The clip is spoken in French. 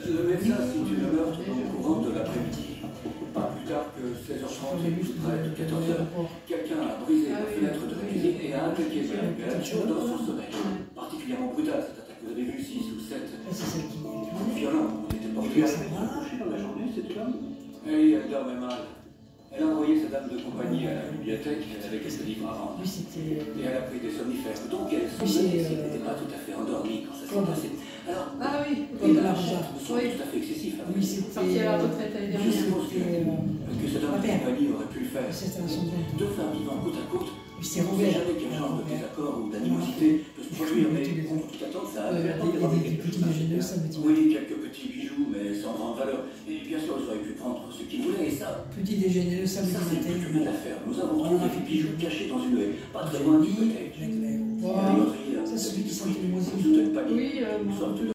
Le médecin situe le meurtre dans le courant de l'après-midi. Pas plus tard que 16h30 et plus près de 14h, quelqu'un a brisé la fenêtre de la cuisine et a attaqué Madame Galacho dans son sommeil. Particulièrement brutal cette attaque. Vous avez vu 6 ou 7 violents ont été portés à coucher dans la journée, cette femme. Oui, elle dormait mal. Elle a envoyé sa dame de compagnie à la bibliothèque, elle avait quelques livres à vendre. Et elle a pris des somnifères. Donc elle n'était pas tout à fait endormie quand ça s'est passé. Alors, de l'argent. me semble tout à fait excessif. Oui, c'était à la retraite l'année dernière. Je suppose que cette dame de compagnie aurait pu le faire. Deux femmes vivant côte à côte. On ne sait jamais quel genre de désaccord ou d'animosité peut se produire, mais contre toute attente, ça a l'air d'avoir quelque chose. Oui, quelques petits bijoux, mais sans grande valeur. Et bien sûr, ils auraient pu prendre ce qu'ils voulaient, et ça... Petit déjeuner le samedi matin. C'est plus de l'affaire. Nous avons trouvé des bijoux cachés dans une haie, pas très loin du côté. Ça, c'est celui qui sentait le moisi. Oui,